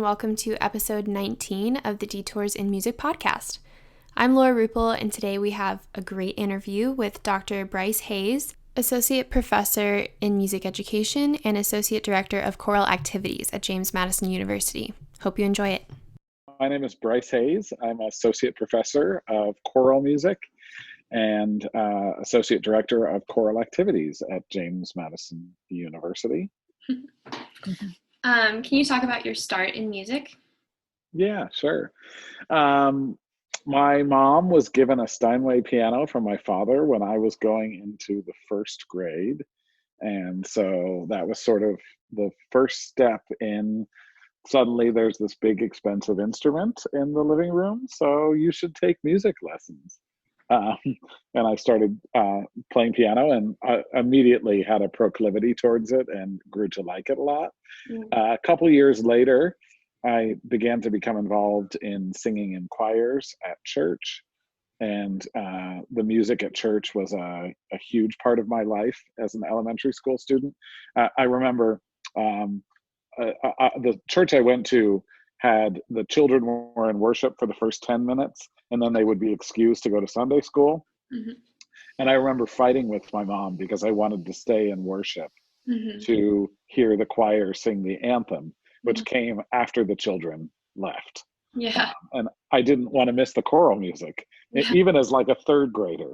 welcome to episode 19 of the Detours in Music podcast. I'm Laura Rupel, and today we have a great interview with Dr. Bryce Hayes, Associate Professor in Music Education and Associate Director of Choral Activities at James Madison University. Hope you enjoy it. My name is Bryce Hayes. I'm Associate Professor of Choral Music and Associate Director of Choral Activities at James Madison University. Can you talk about your start in music? Yeah, sure. My mom was given a Steinway piano from my father when I was going into the first grade. And so that was sort of the first step in suddenly there's this big expensive instrument in the living room, so you should take music lessons. Um, and I started playing piano and I immediately had a proclivity towards it and grew to like it a lot. A couple years later, I began to become involved in singing in choirs at church. And the music at church was a huge part of my life as an elementary school student. I remember the church I went to had the children were in worship for the first 10 minutes, and then they would be excused to go to Sunday school. Mm-hmm. And I remember fighting with my mom because I wanted to stay in worship Mm-hmm. to hear the choir sing the anthem, which Mm-hmm. came after the children left. Yeah. And I didn't want to miss the choral music, even as like a third grader.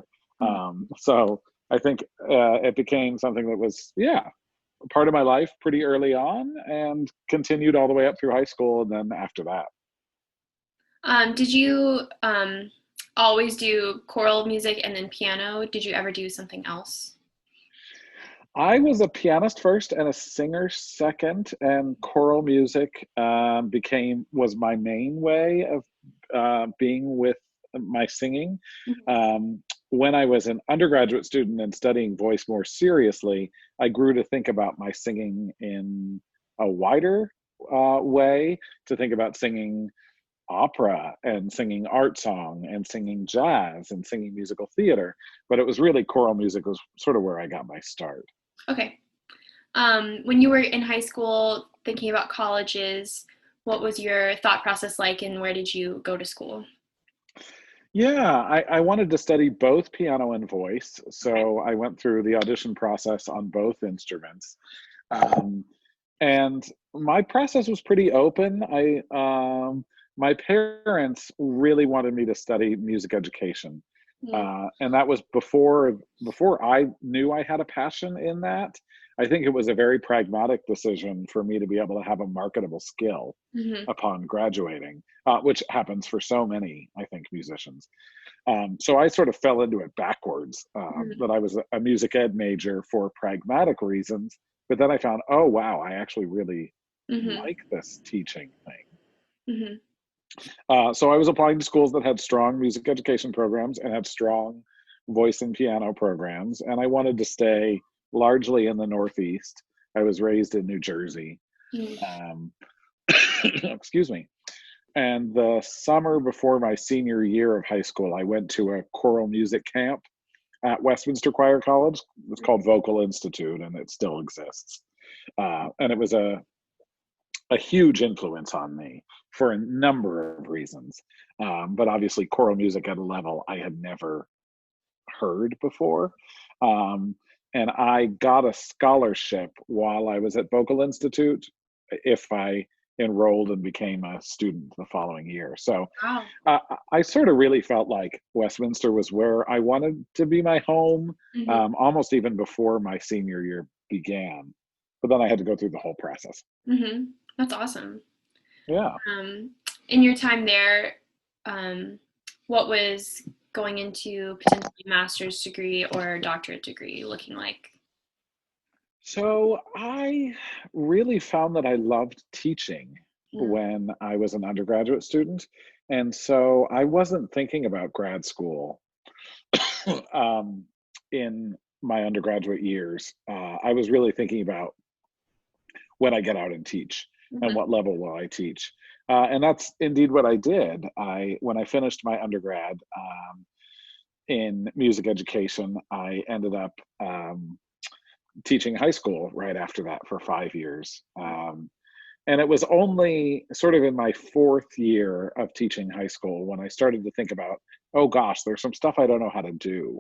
So I think it became something that was, part of my life pretty early on and continued all the way up through high school and then after that. Did you always do choral music and then piano? Did you ever do something else? I was a pianist first and a singer second, and choral music was my main way of being with my singing. When I was an undergraduate student and studying voice more seriously, I grew to think about my singing in a wider way, to think about singing opera and singing art song and singing jazz and singing musical theater. But it was really choral music was sort of where I got my start. Okay. When you were in high school thinking about colleges, what was your thought process like and where did you go to school? Yeah, I wanted to study both piano and voice, so I went through the audition process on both instruments. And my process was pretty open. My parents really wanted me to study music education. And that was before I knew I had a passion in that. I think it was a very pragmatic decision for me to be able to have a marketable skill upon graduating, which happens for so many, I think, musicians. So I sort of fell into it backwards, that I was a music ed major for pragmatic reasons, but then I found, oh, wow, I actually really like this teaching thing. So I was applying to schools that had strong music education programs and had strong voice and piano programs, and I wanted to stay largely in the Northeast. I was raised in New Jersey. Excuse me. And the summer before my senior year of high school, I went to a choral music camp at Westminster Choir College. It's called Vocal Institute, and it still exists. And it was a huge influence on me for a number of reasons. But obviously choral music at a level I had never heard before. And I got a scholarship while I was at Vocal Institute if I enrolled and became a student the following year. So I sort of really felt like Westminster was where I wanted to be my home, almost even before my senior year began. But then I had to go through the whole process. That's awesome. Yeah. In your time there, what was going into potentially a master's degree or doctorate degree looking like? So I really found that I loved teaching when I was an undergraduate student. And so I wasn't thinking about grad school in my undergraduate years. I was really thinking about when I get out and teach and what level will I teach. And that's indeed what I did. When I finished my undergrad in music education, I ended up teaching high school right after that for 5 years. And it was only sort of in my fourth year of teaching high school when I started to think about, oh gosh, there's some stuff I don't know how to do.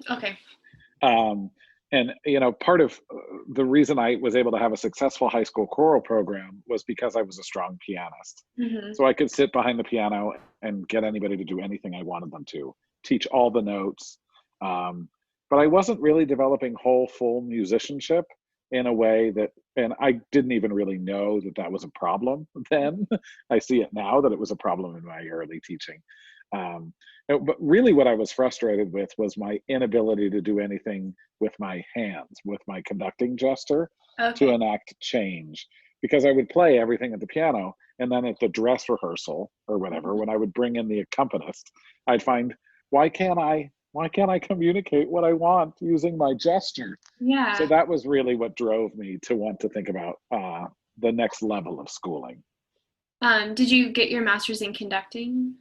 Okay. Um, and part of the reason I was able to have a successful high school choral program was because I was a strong pianist. Hmm. So I could sit behind the piano and get anybody to do anything I wanted them to, teach all the notes. Um, but I wasn't really developing whole, full musicianship in a way that, and I didn't even really know that that was a problem then. I see it now that it was a problem in my early teaching. Um, but really, what I was frustrated with was my inability to do anything with my hands, with my conducting gesture, to Okay. enact change. Because I would play everything at the piano, and then at the dress rehearsal or whatever, Mhm. when I would bring in the accompanist, I'd find, why can't I communicate what I want using my gesture? So Yeah. that was really what drove me to want to think about the next level of schooling. Did you get your master's in conducting?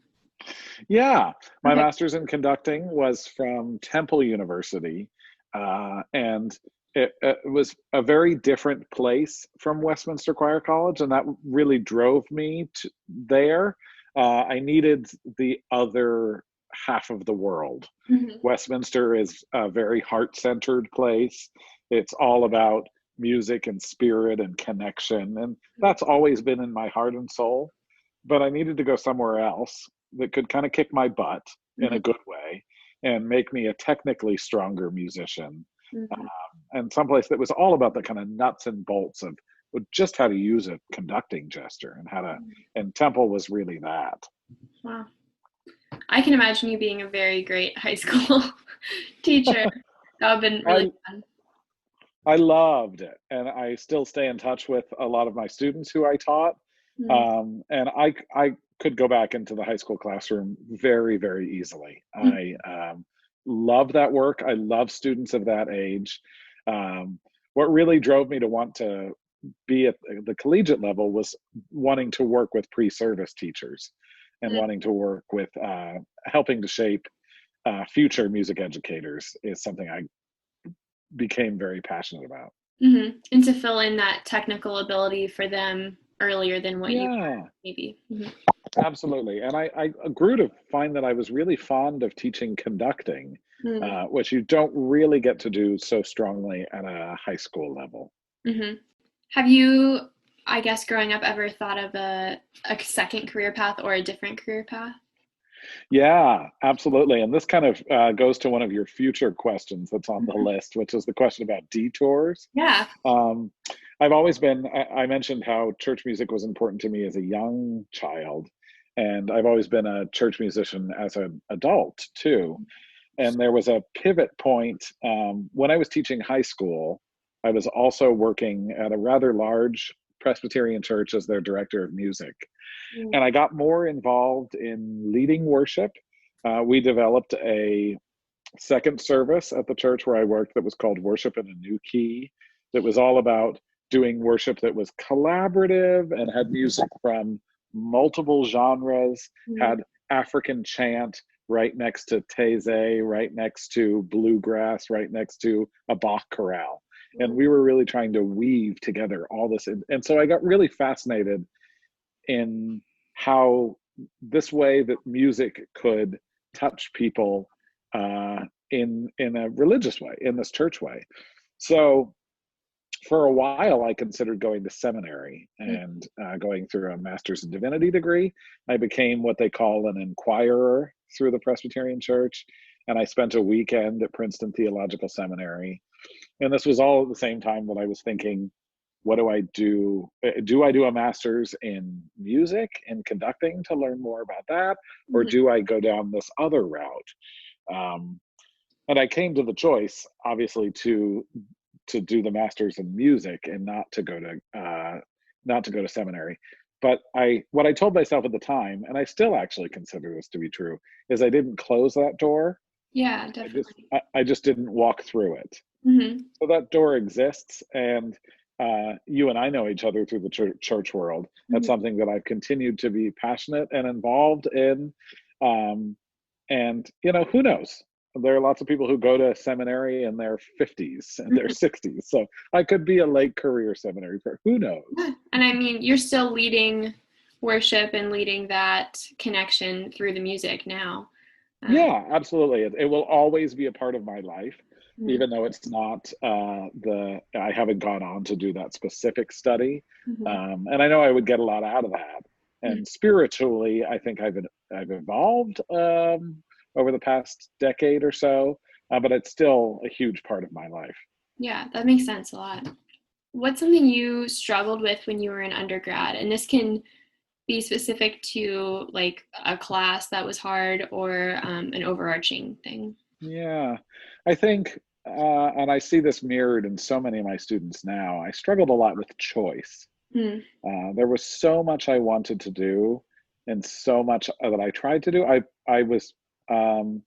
Yeah, my Okay. master's in conducting was from Temple University, and it was a very different place from Westminster Choir College, and that really drove me to there. I needed the other half of the world. Hmm. Westminster is a very heart-centered place. It's all about music and spirit and connection, and that's always been in my heart and soul. But I needed to go somewhere else that could kind of kick my butt in a Hmm. good way and make me a technically stronger musician. Hmm. And someplace that was all about the kind of nuts and bolts of just how to use a conducting gesture and how to, and Temple was really that. Wow. I can imagine you being a very great high school teacher. That would have been really I fun. I loved it, and I still stay in touch with a lot of my students who I taught. Mm. And I could go back into the high school classroom very, very easily. I love that work. I love students of that age. What really drove me to want to be at the collegiate level was wanting to work with pre-service teachers and Mm. wanting to work with helping to shape future music educators is something I became very passionate about. Mm-hmm. And to fill in that technical ability for them earlier than what you were, Yeah, maybe. Hmm. absolutely. And I grew to find that I was really fond of teaching conducting, which you don't really get to do so strongly at a high school level. Mm-hmm. Have you, I guess, growing up, ever thought of a second career path or a different career path? Yeah, absolutely. And this kind of goes to one of your future questions that's on the Mhm. list, which is the question about detours. Yeah. Um, I've always been, I mentioned how church music was important to me as a young child, and I've always been a church musician as an adult too. And there was a pivot point when I was teaching high school. I was also working at a rather large Presbyterian church as their director of music. Mm. And I got more involved in leading worship. We developed a second service at the church where I worked that was called Worship in a New Key, that was all about doing worship that was collaborative and had music from multiple genres, Mm. had African chant right next to Taizé, right next to bluegrass, right next to a Bach chorale. And Mm. we were really trying to weave together all this. And so I got really fascinated in how this way that music could touch people in a religious way, in this church way. So for a while, I considered going to seminary Mm. and going through a master's in divinity degree. I became what they call an inquirer through the Presbyterian Church, and I spent a weekend at Princeton Theological Seminary. And this was all at the same time that I was thinking, what do I do? Do I do a master's in music and conducting to learn more about that? Or Mhm. do I go down this other route? Um, and I came to the choice, obviously, to do the master's in music and not to go to seminary. But what I told myself at the time, and I still actually consider this to be true, is I didn't close that door. Yeah, I just definitely. I just didn't walk through it. Hmm. So that door exists, and you and I know each other through the church world. That's Hmm. something that I've continued to be passionate and involved in. Um, and who knows? there are lots of people who go to seminary in their 50s and their 60s. So I could be a late career seminary person. Who knows? And I mean, you're still leading worship and leading that connection through the music now. Yeah, absolutely. It will always be a part of my life, Mhm. even though it's not I haven't gone on to do that specific study. Mhm. And I know I would get a lot out of that. Mhm. And spiritually, I think I've evolved over the past decade or so, but it's still a huge part of my life. Yeah, that makes sense a lot. What's something you struggled with when you were in undergrad? And this can be specific to like a class that was hard or an overarching thing. Yeah, I think, and I see this mirrored in so many of my students now, I struggled a lot with choice. Mm. There was so much I wanted to do and so much that I tried to do. I was, um,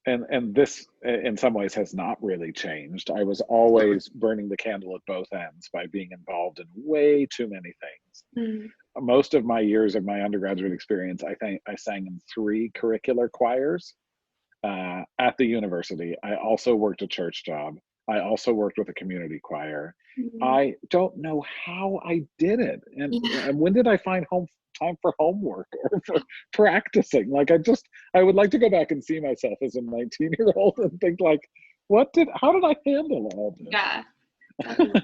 and this in some ways has not really changed. I was always burning the candle at both ends by being involved in way too many things. Mm. Most of my years of my undergraduate experience, I think I sang in 3 curricular choirs at the university. I also worked a church job. I also worked with a community choir. Mm. I don't know how I did it. Yeah. And when did I find time for homework or for practicing? Like I would like to go back and see myself as a 19-year-old and think like, how did I handle all Yeah. this?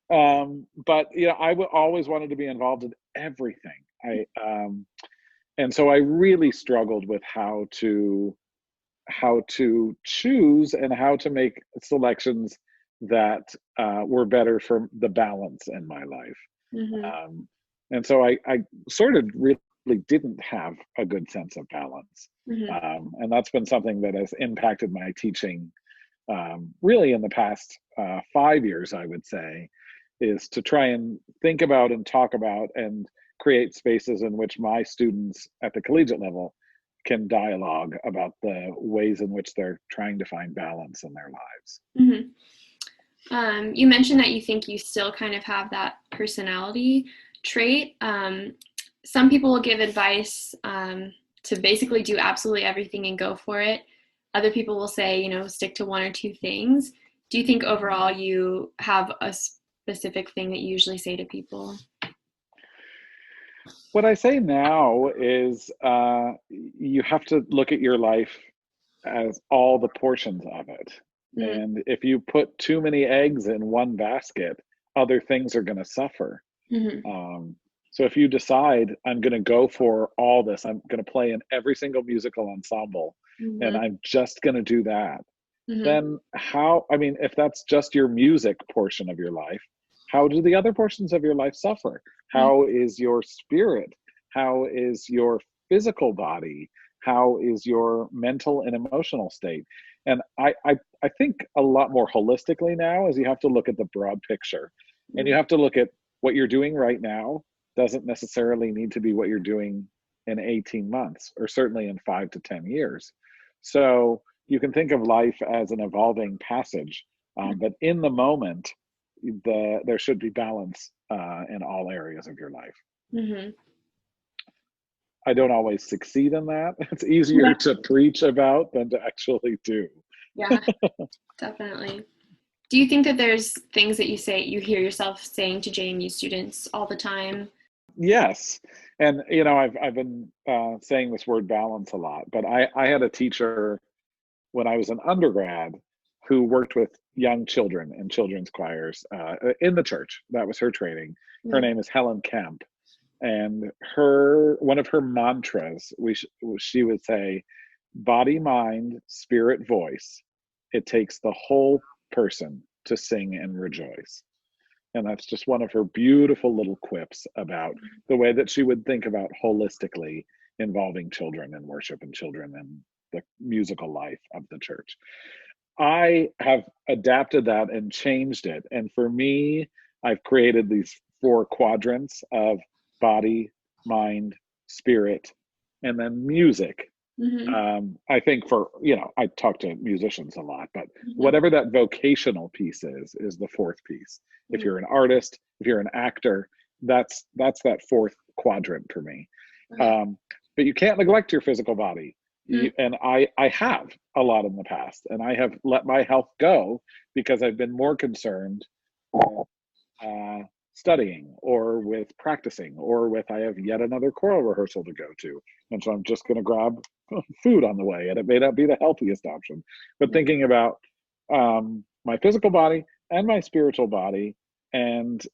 But I would always wanted to be involved in everything. And so I really struggled with how to choose and how to make selections that were better for the balance in my life. Mm-hmm. Um, and so I sort of really didn't have a good sense of balance. Mm-hmm. And that's been something that has impacted my teaching really in the past 5 years, I would say, is to try and think about and talk about and create spaces in which my students at the collegiate level can dialogue about the ways in which they're trying to find balance in their lives. Mm-hmm. You mentioned that you think you still kind of have that personality trait. Some people will give advice to basically do absolutely everything and go for it. Other people will say, stick to one or two things. Do you think overall you have a specific thing that you usually say to people? What I say now is you have to look at your life as all the portions of it. Mm-hmm. And if you put too many eggs in one basket, other things are going to suffer. Mm-hmm. Um, so if you decide, I'm going to go for all this, I'm going to play in every single musical ensemble, and Mm-hmm. I'm just going to do that, Mm-hmm. then if that's just your music portion of your life, how do the other portions of your life suffer? How is your spirit? How is your physical body? How is your mental and emotional state? And I think a lot more holistically now is you have to look at the broad picture, and you have to look at what you're doing right now doesn't necessarily need to be what you're doing in 18 months or certainly in 5 to 10 years. So you can think of life as an evolving passage, but in the moment, there should be balance in all areas of your life. Mm-hmm. I don't always succeed in that. It's easier Yeah. to preach about than to actually do. Yeah, definitely. Do you think that there's things that you hear yourself saying to JMU students all the time? Yes, and I've been saying this word balance a lot, but I had a teacher when I was an undergrad who worked with young children in children's choirs in the church. That was her training. Her Mm-hmm. name is Helen Kemp, and her one of her mantras she would say, "Body, mind, spirit, voice. It takes the whole person to sing and rejoice." And that's just one of her beautiful little quips about the way that she would think about holistically involving children in worship and children in the musical life of the church. I have adapted that and changed it. And for me, I've created these 4 quadrants of body, mind, spirit, and then music. Mm-hmm. I think I talk to musicians a lot, but Mm-hmm. whatever that vocational piece is the 4th piece. If you're an artist, if you're an actor, that's that 4th quadrant for me. Okay. But you can't neglect your physical body. And I have a lot in the past, and I have let my health go because I've been more concerned with studying or with practicing or with I have yet another choral rehearsal to go to. And so I'm just going to grab food on the way, and it may not be the healthiest option. But thinking about my physical body and my spiritual body and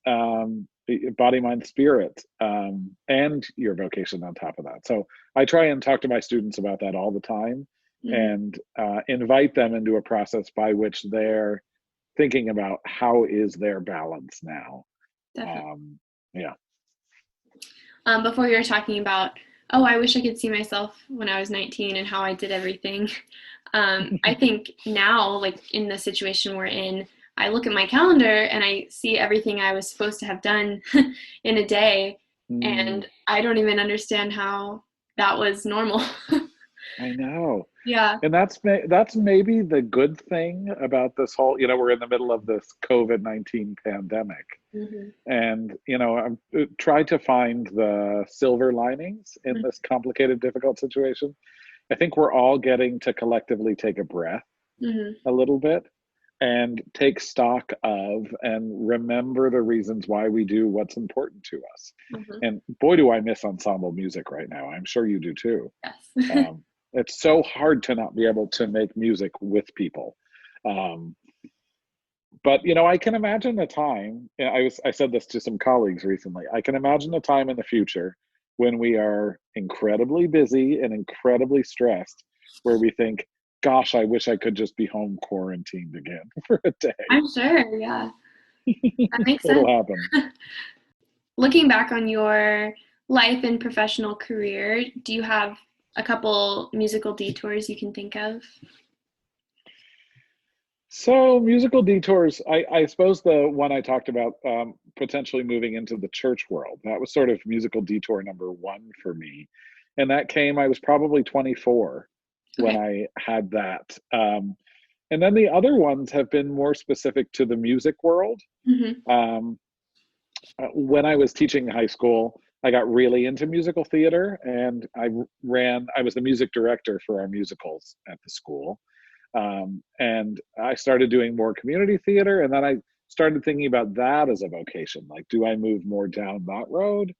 body, mind, spirit, and your vocation on top of that. So I try and talk to my students about that all the time, and invite them into a process by which they're thinking about how is their balance now. Yeah. Before you were talking about, oh, I wish I could see myself when I was 19 and how I did everything. I think now, like in the situation we're in, I look at my calendar and I see everything I was supposed to have done in a day, and I don't even understand how that was normal. I know. Yeah. And that's maybe the good thing about this whole, we're in the middle of this COVID-19 pandemic. And, I'm trying to find the silver linings in this complicated, difficult situation. I think we're all getting to collectively take a breath a little bit and take stock of and remember the reasons why we do what's important to us. And boy, do I miss ensemble music right now. I'm sure you do too. Yes. It's so hard to not be able to make music with people. But I can imagine a time, I said this to some colleagues recently, I can imagine a time in the future when we are incredibly busy and incredibly stressed, where we think, gosh, I wish I could just be home quarantined again for a day. I'm sure, yeah. That makes sense. It'll happen. Looking back on your life and professional career, do you have a couple musical detours you can think of? So musical detours, I suppose the one I talked about, potentially moving into the church world, that was sort of musical detour number one for me. And that came, I was probably 24 when I had that. And then the other ones have been more specific to the music world. When I was teaching high school, I got really into musical theater, and I was the music director for our musicals at the school. And I started doing more community theater, and then I started thinking about that as a vocation. Like, do I move more down that road?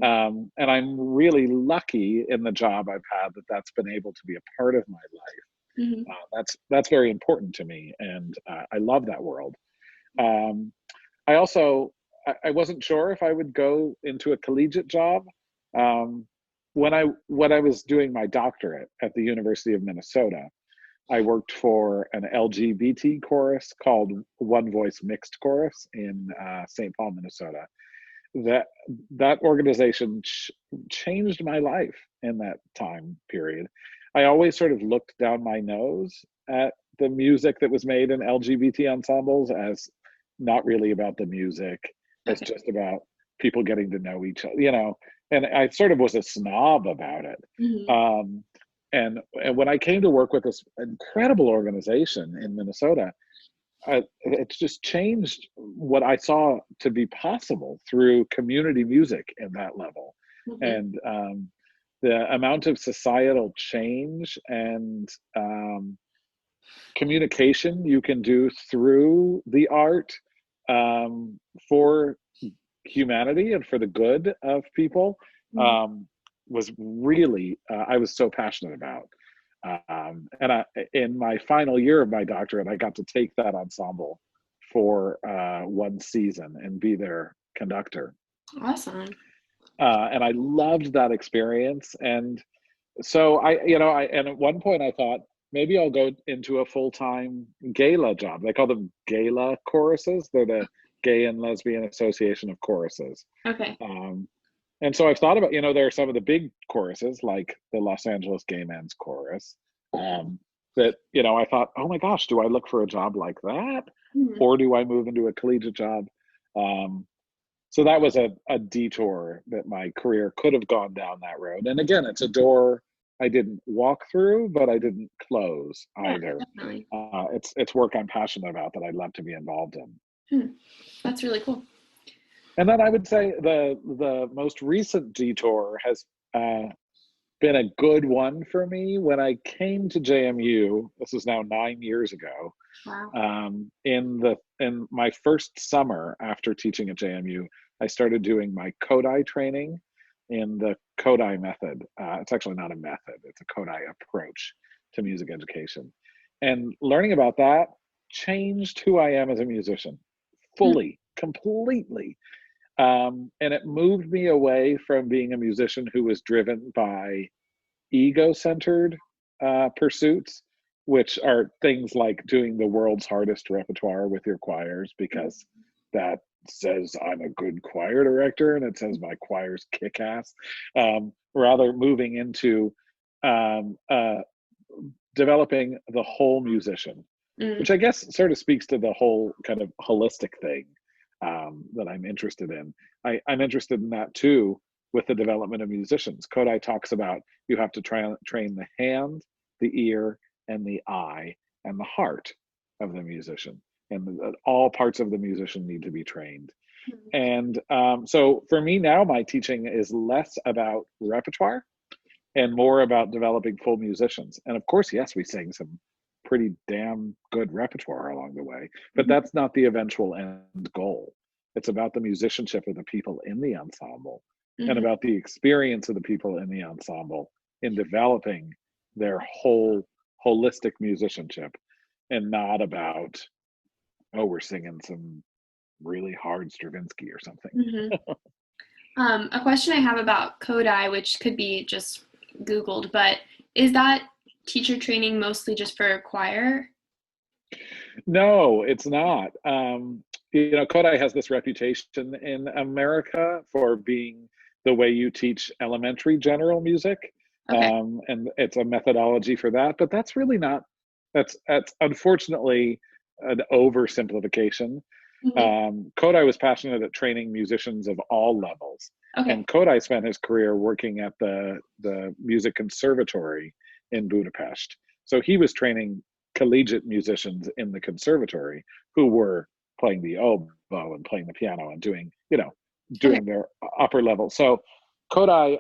And I'm really lucky in the job I've had that's been able to be a part of my life. That's very important to me, and I love that world. I also I wasn't sure if I would go into a collegiate job. When I was doing my doctorate at the University of Minnesota, I worked for an LGBT chorus called One Voice Mixed Chorus in St. Paul, Minnesota. That organization changed my life in that time period. I always sort of looked down my nose at the music that was made in LGBT ensembles as not really about the music. It's just about people getting to know each other, and I sort of was a snob about it. And when I came to work with this incredible organization in Minnesota, it's just changed what I saw to be possible through community music at that level. And the amount of societal change and communication you can do through the art for humanity and for the good of people was really I was so passionate about. And in my final year of my doctorate, I got to take that ensemble for one season and be their conductor. Awesome. And I loved that experience. And so and at one point I thought, maybe I'll go into a full-time gala job. They call them gala choruses. They're the Gay and Lesbian Association of Choruses. And so I've thought about, there are some of the big choruses like the Los Angeles Gay Men's Chorus that, I thought, oh my gosh, do I look for a job like that? Or do I move into a collegiate job? So that was a detour that my career could have gone down that road. And again, it's a door I didn't walk through, but I didn't close either. It's work I'm passionate about that I'd love to be involved in. That's really cool. And then I would say the most recent detour has been a good one for me. When I came to JMU, this is now 9 years ago, Wow. in my first summer after teaching at JMU, I started doing my Kodai training in the Kodai method. It's actually not a method, it's a Kodai approach to music education. And learning about that changed who I am as a musician fully, completely. And it moved me away from being a musician who was driven by ego-centered pursuits, which are things like doing the world's hardest repertoire with your choirs because that says I'm a good choir director and it says my choirs kick ass. Rather moving into um, uh, developing the whole musician, which I guess sort of speaks to the whole kind of holistic thing that I'm interested in. I'm interested in that too with the development of musicians. Kodai talks about you have to train the hand, the ear, and the eye, and the heart of the musician. And all parts of the musician need to be trained. And so for me now, my teaching is less about repertoire and more about developing full musicians. And of course, yes, we sing some pretty damn good repertoire along the way, but that's not the eventual end goal. It's about the musicianship of the people in the ensemble and about the experience of the people in the ensemble in developing their whole holistic musicianship, and not about, oh, we're singing some really hard Stravinsky or something. A question I have about Kodai, which could be just Googled, but is that teacher training mostly just for choir? No, it's not. Kodai has this reputation in America for being the way you teach elementary general music. Okay. And it's a methodology for that, but that's really not, that's unfortunately an oversimplification. Kodai was passionate at training musicians of all levels. Okay. And Kodai spent his career working at the music conservatory in Budapest. So he was training collegiate musicians in the conservatory who were playing the oboe and playing the piano and doing their upper level. So Kodai,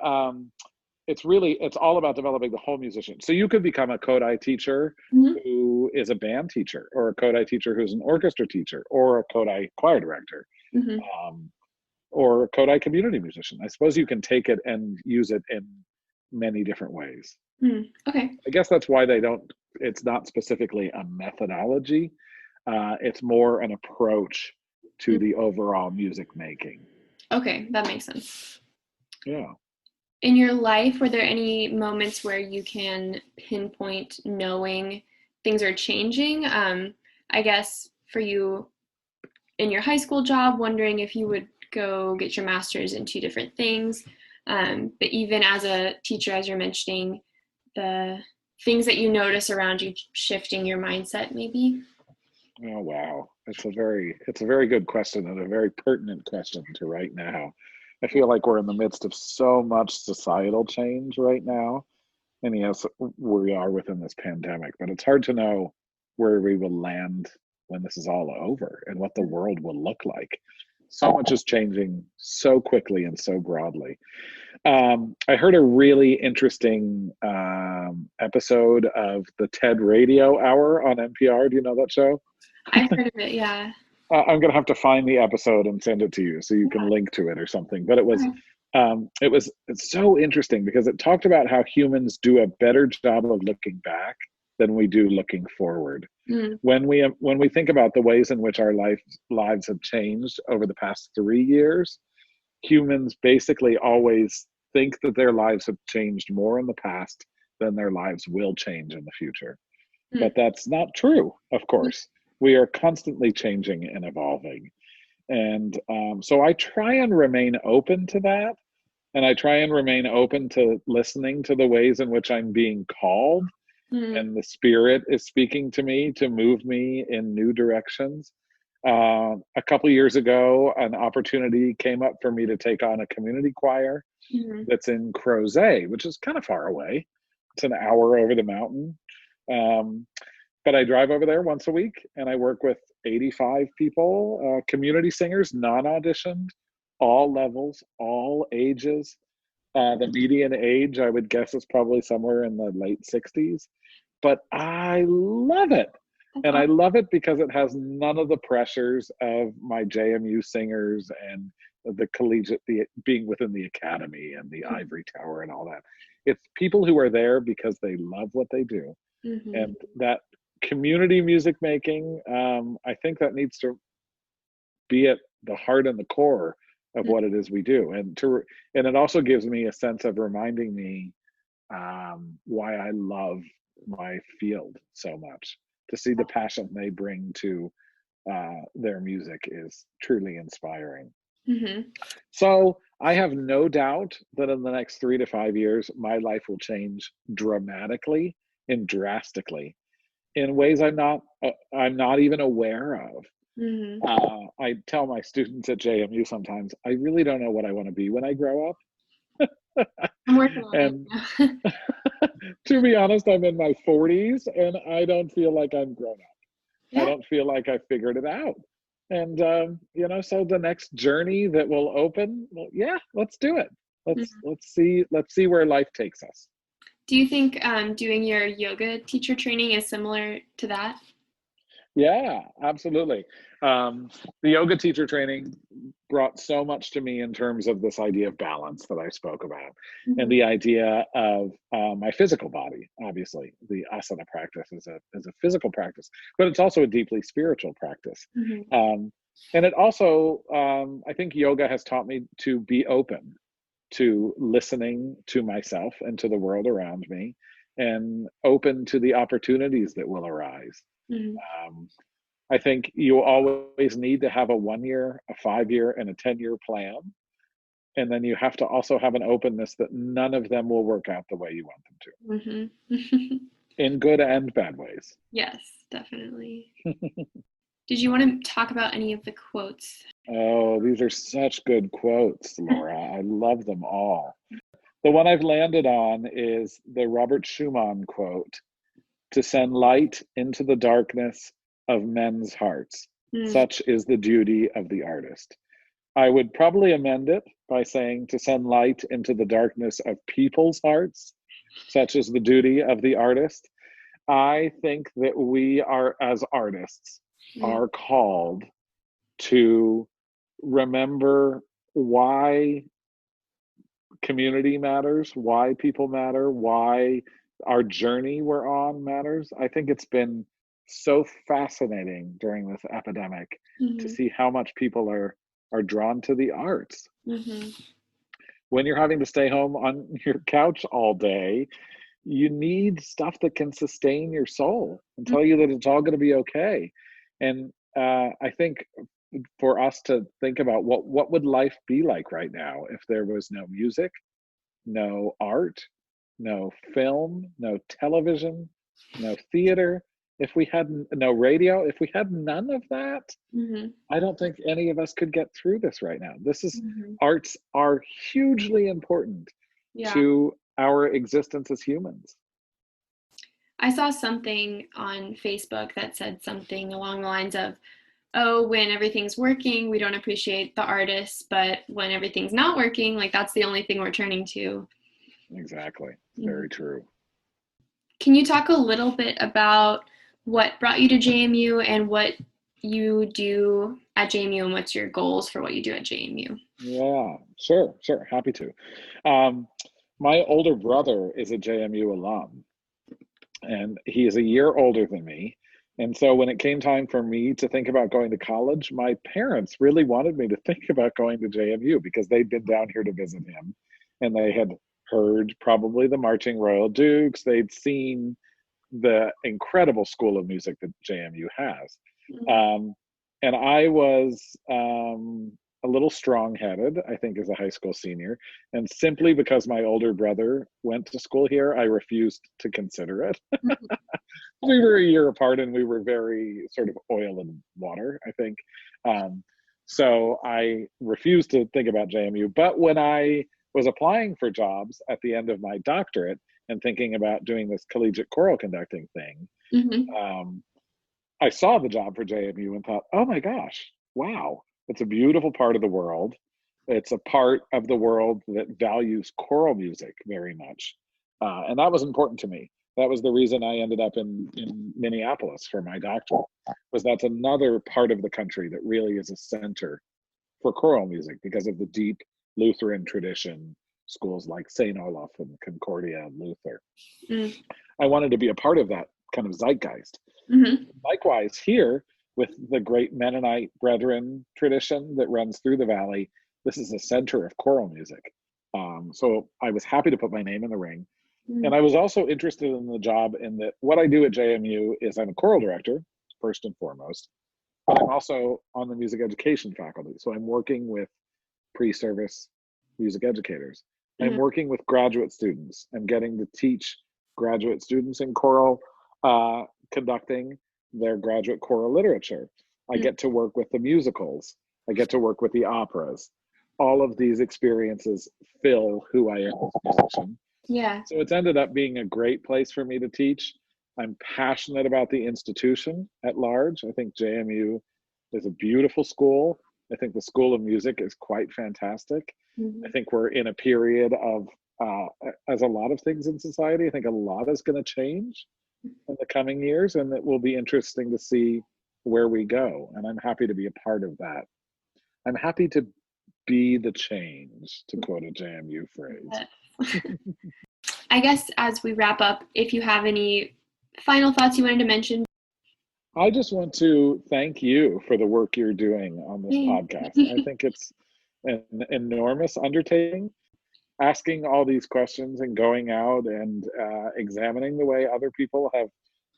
it's all about developing the whole musician. So you could become a Kodai teacher who is a band teacher, or a Kodai teacher who's an orchestra teacher, or a Kodai choir director, or a Kodai community musician. I suppose you can take it and use it in many different ways. Okay. I guess that's why it's not specifically a methodology. It's more an approach to the overall music making. Okay, that makes sense. Yeah. In your life, were there any moments where you can pinpoint knowing things are changing? I guess for you in your high school job, wondering if you would go get your master's in two different things. But even as a teacher, as you're mentioning, the things that you notice around you shifting your mindset, maybe? Oh, wow. It's a very good question, and a very pertinent question to right now. I feel like we're in the midst of so much societal change right now. And yes, we are within this pandemic, but it's hard to know where we will land when this is all over and what the world will look like. So much is changing so quickly and so broadly. I heard a really interesting episode of the TED Radio Hour on NPR. Do you know that show? I've heard of it, yeah. I'm going to have to find the episode and send it to you so you can link to it or something. But it's so interesting because it talked about how humans do a better job of looking back than we do looking forward. When we think about the ways in which our lives have changed over the past 3 years, humans basically always think that their lives have changed more in the past than their lives will change in the future. But that's not true, of course. We are constantly changing and evolving. And so I try and remain open to that. And I try and remain open to listening to the ways in which I'm being called and the Spirit is speaking to me to move me in new directions. A couple years ago, an opportunity came up for me to take on a community choir that's in Crozet, which is kind of far away. It's an hour over the mountain. But I drive over there once a week and I work with 85 people, community singers, non-auditioned, all levels, all ages. The median age, I would guess, is probably somewhere in the late 60s. But I love it. And I love it because it has none of the pressures of my JMU singers and the collegiate, being within the academy and the ivory tower and all that. It's people who are there because they love what they do. Mm-hmm. And that community music making, I think that needs to be at the heart and the core of what it is we do. And it also gives me a sense of reminding me why I love my field so much. To see the passion they bring to their music is truly inspiring. Mm-hmm. So I have no doubt that in the next 3 to 5 years, my life will change dramatically and drastically in ways I'm not even aware of. Mm-hmm. I tell my students at JMU sometimes, I really don't know what I want to be when I grow up. I'm working on And it. to be honest, I'm in my 40s and I don't feel like I'm grown up. Yeah. I don't feel like I figured it out. And so the next journey that will open, well, yeah, let's do it. Let's see where life takes us. Do you think doing your yoga teacher training is similar to that? Yeah, absolutely. The yoga teacher training brought so much to me in terms of this idea of balance that I spoke about, and the idea of my physical body. Obviously, the asana practice is a physical practice, but it's also a deeply spiritual practice. And it also, I think yoga has taught me to be open to listening to myself and to the world around me, and open to the opportunities that will arise. I think you always need to have a 1 year, a 5 year, and a 10-year plan. And then you have to also have an openness that none of them will work out the way you want them to, in good and bad ways. Yes, definitely. Did you want to talk about any of the quotes? Oh, these are such good quotes, Laura. I love them all. The one I've landed on is the Robert Schumann quote, "To send light into the darkness of men's hearts. Such is the duty of the artist." I would probably amend it by saying, "To send light into the darkness of people's hearts. Such is the duty of the artist." I think that we are, as artists, are called to remember why community matters, why people matter, why our journey we're on matters. I think it's been so fascinating during this epidemic to see how much people are drawn to the arts. When you're having to stay home on your couch all day, you need stuff that can sustain your soul and tell you that it's all going to be okay. And I think for us to think about what would life be like right now if there was no music, no art, no film, no television, no theater, if we had no radio, if we had none of that, I don't think any of us could get through this right now. Arts are hugely important to our existence as humans. I saw something on Facebook that said something along the lines of, oh, when everything's working, we don't appreciate the artists, but when everything's not working, like that's the only thing we're turning to. Exactly. Very true. Can you talk a little bit about what brought you to JMU and what you do at JMU and what's your goals for what you do at JMU? Yeah, sure. Happy to. My older brother is a JMU alum, and he is a year older than me. And so when it came time for me to think about going to college, my parents really wanted me to think about going to JMU because they'd been down here to visit him, and they had heard probably the Marching Royal Dukes. They'd seen the incredible school of music that JMU has. And I was a little strong-headed, I think, as a high school senior. And simply because my older brother went to school here, I refused to consider it. We were a year apart and we were very sort of oil and water, I think. So I refused to think about JMU. But when I was applying for jobs at the end of my doctorate and thinking about doing this collegiate choral conducting thing, I saw the job for JMU and thought, oh my gosh, wow, it's a beautiful part of the world. It's a part of the world that values choral music very much. And that was important to me. That was the reason I ended up in Minneapolis for my doctorate, was that's another part of the country that really is a center for choral music because of the deep Lutheran tradition, schools like St. Olaf and Concordia and Luther. I wanted to be a part of that kind of zeitgeist. Likewise here, with the great Mennonite Brethren tradition that runs through the valley, this is a center of choral music. So I was happy to put my name in the ring. And I was also interested in the job in that what I do at JMU is I'm a choral director, first and foremost, but I'm also on the music education faculty. So I'm working with pre-service music educators. I'm working with graduate students. I'm getting to teach graduate students in choral conducting their graduate choral literature. I get to work with the musicals. I get to work with the operas. All of these experiences fill who I am as a musician. Yeah. So it's ended up being a great place for me to teach. I'm passionate about the institution at large. I think JMU is a beautiful school. I think the School of Music is quite fantastic. I think we're in a period of, as a lot of things in society, I think a lot is going to change in the coming years, and it will be interesting to see where we go. And I'm happy to be a part of that. I'm happy to be the change, to quote a JMU phrase. I guess as we wrap up, if you have any final thoughts you wanted to mention. I just want to thank you for the work you're doing on this podcast. I think it's an enormous undertaking, asking all these questions and going out and examining the way other people have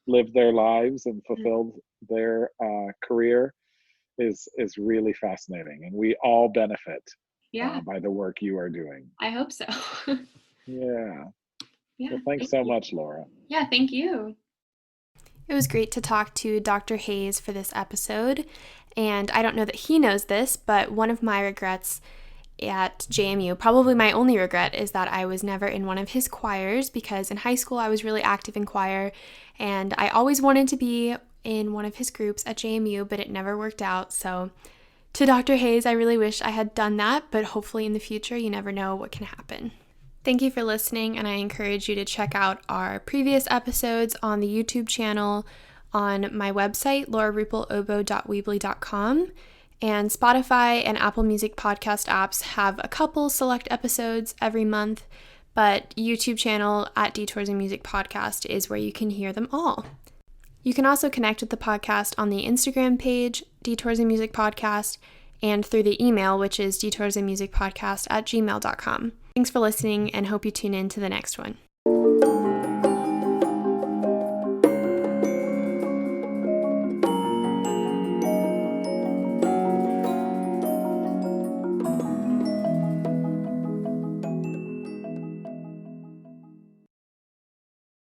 lived their lives and fulfilled their career is really fascinating. And we all benefit by the work you are doing. I hope so. Yeah. Yeah. Well, thanks so much, Laura. Yeah, thank you. It was great to talk to Dr. Hayes for this episode. And I don't know that he knows this, but one of my regrets at JMU, probably my only regret, is that I was never in one of his choirs, because in high school I was really active in choir and I always wanted to be in one of his groups at JMU, but it never worked out. So to Dr. Hayes, I really wish I had done that, but hopefully in the future, you never know what can happen. Thank you for listening, and I encourage you to check out our previous episodes on the YouTube channel, on my website, laurarupelobo.weebly.com, and Spotify and Apple Music podcast apps have a couple select episodes every month, but YouTube channel at Detours and Music Podcast is where you can hear them all. You can also connect with the podcast on the Instagram page, Detours and Music Podcast, and through the email, which is detoursandmusicpodcast@gmail.com. Thanks for listening, and hope you tune in to the next one.